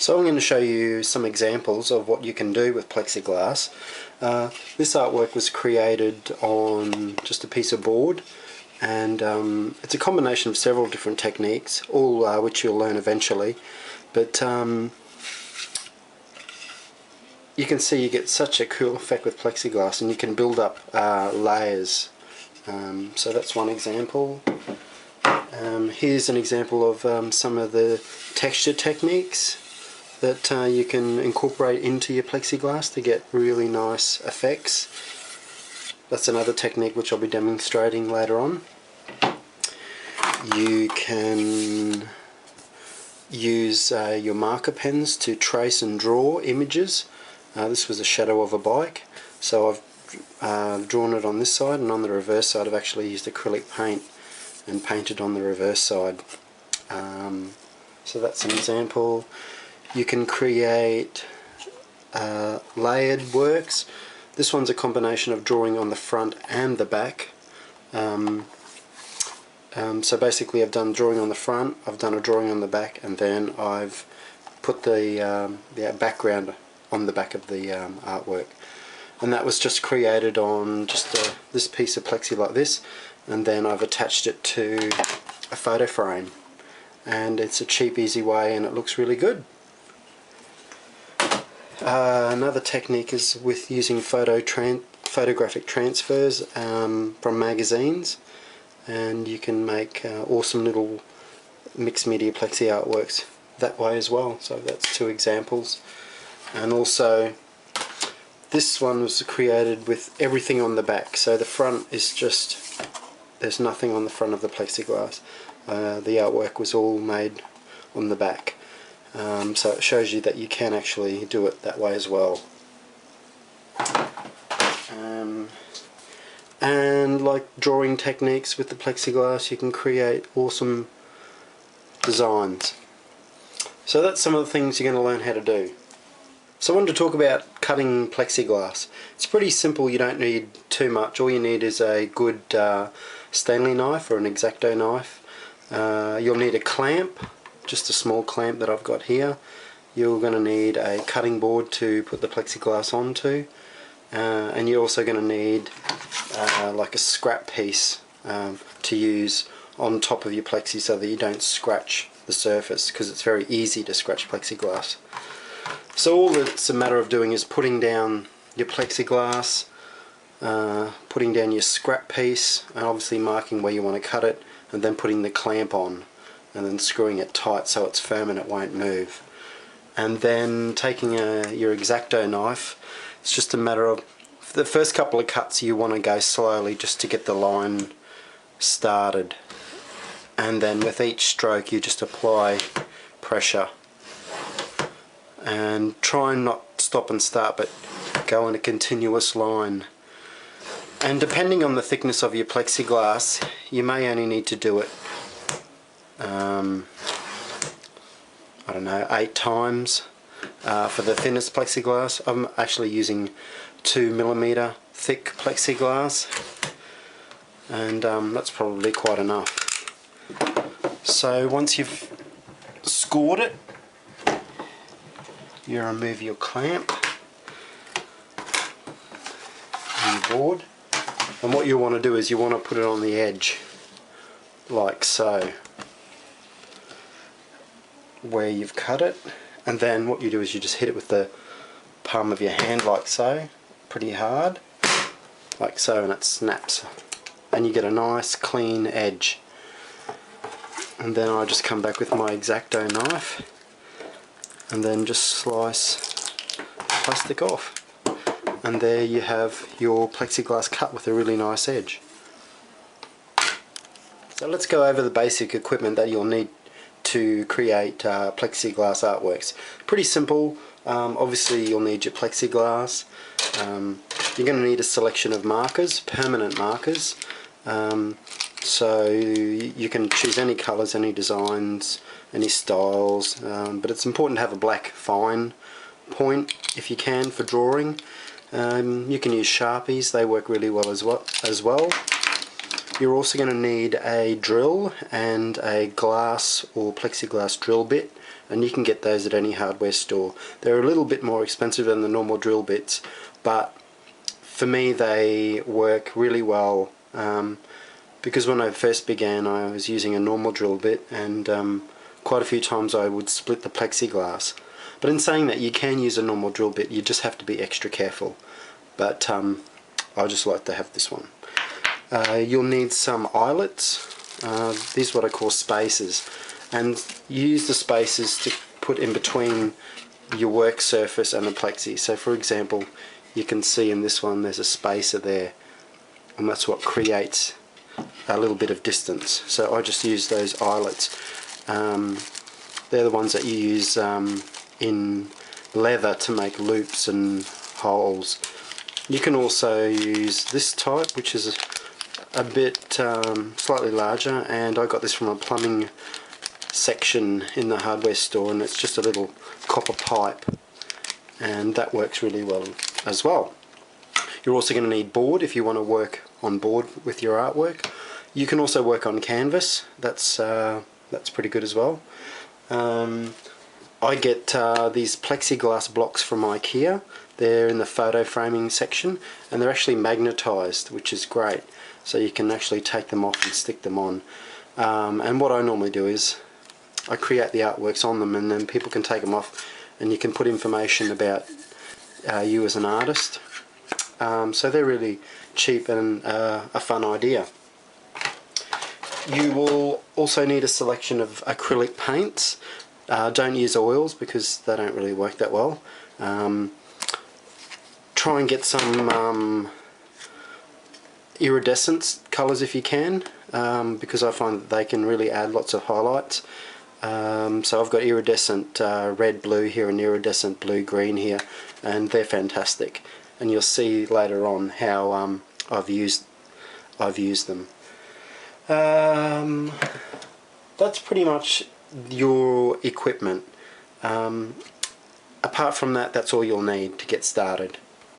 So I'm going to show you some examples of what you can do with plexiglass. This artwork was created on just a piece of board, and it's a combination of several different techniques, all which you'll learn eventually. But you can see you get such a cool effect with plexiglass, and you can build up layers. So that's one example. Here's an example of some of the texture techniques that you can incorporate into your plexiglass to get really nice effects. That's another technique which I'll be demonstrating later on. You can use your marker pens to trace and draw images. This was a shadow of a bike, so I've drawn it on this side, and on the reverse side I've actually used acrylic paint and painted on the reverse side. So that's an example. You can create layered works. This one's a combination of drawing on the front and the back. So basically I've done drawing on the front, I've done a drawing on the back, and then I've put the background on the back of the artwork. And that was just created on just this piece of plexi like this, and then I've attached it to a photo frame. And it's a cheap, easy way, and it looks really good. Another technique is with using photographic transfers from magazines, and you can make awesome little mixed media plexi artworks that way as well. So that's two examples. And also this one was created with everything on the back, so the front is just, there's nothing on the front of the plexiglass. The artwork was all made on the back. So it shows you that you can actually do it that way as well. And like drawing techniques with the plexiglass, you can create awesome designs. So that's some of the things you're going to learn how to do. So I wanted to talk about cutting plexiglass. It's pretty simple, you don't need too much. All you need is a good Stanley knife or an X-Acto knife. You'll need a clamp, just a small clamp that I've got here. You're going to need a cutting board to put the plexiglass onto, and you're also going to need like a scrap piece to use on top of your plexi so that you don't scratch the surface, because it's very easy to scratch plexiglass. So all it's a matter of doing is putting down your plexiglass, putting down your scrap piece, and obviously marking where you want to cut it, and then putting the clamp on and then screwing it tight so it's firm and it won't move. And then taking your X-Acto knife, it's just a matter of, for the first couple of cuts you want to go slowly just to get the line started, and then with each stroke you just apply pressure and try and not stop and start, but go in a continuous line. And depending on the thickness of your plexiglass, you may only need to do it I don't know, 8 times for the thinnest plexiglass. I'm actually using 2mm thick plexiglass, and that's probably quite enough. So once you've scored it, you remove your clamp and your board, and what you want to do is you want to put it on the edge like so, where you've cut it, and then what you do is you just hit it with the palm of your hand like so, pretty hard, like so, and it snaps and you get a nice clean edge. And then I just come back with my X-Acto knife and then just slice plastic off, and there you have your plexiglass cut with a really nice edge. So let's go over the basic equipment that you'll need to create plexiglass artworks. Pretty simple. Obviously you'll need your plexiglass. You're going to need a selection of markers, permanent markers. So you can choose any colours, any designs, any styles, but it's important to have a black fine point if you can for drawing. You can use Sharpies, they work really well as well. You're also going to need a drill and a glass or plexiglass drill bit and you can get those at any hardware store. They're a little bit more expensive than the normal drill bits, but for me they work really well, because when I first began I was using a normal drill bit, and quite a few times I would split the plexiglass. But in saying that, you can use a normal drill bit, you just have to be extra careful. But I just like to have this one. You'll need some eyelets. These are what I call spacers, and you use the spacers to put in between your work surface and the plexi. So for example, you can see in this one there's a spacer there, and that's what creates a little bit of distance. So I just use those eyelets. They're the ones that you use in leather to make loops and holes. You can also use this type, which is a bit slightly larger, and I got this from a plumbing section in the hardware store, and it's just a little copper pipe, and that works really well as well. You're also going to need board if you want to work on board with your artwork. You can also work on canvas. That's pretty good as well. I get these plexiglass blocks from IKEA. They're in the photo framing section, and they're actually magnetized, which is great. So you can actually take them off and stick them on. And what I normally do is I create the artworks on them, and then people can take them off, and you can put information about you as an artist. So they're really cheap and a fun idea. You will also need a selection of acrylic paints. Don't use oils because they don't really work that well. Try and get some iridescent colours if you can, because I find that they can really add lots of highlights. So I've got iridescent red blue here and iridescent blue green here, and they're fantastic, and you'll see later on how I've used them. That's pretty much your equipment. Apart from that, that's all you'll need to get started.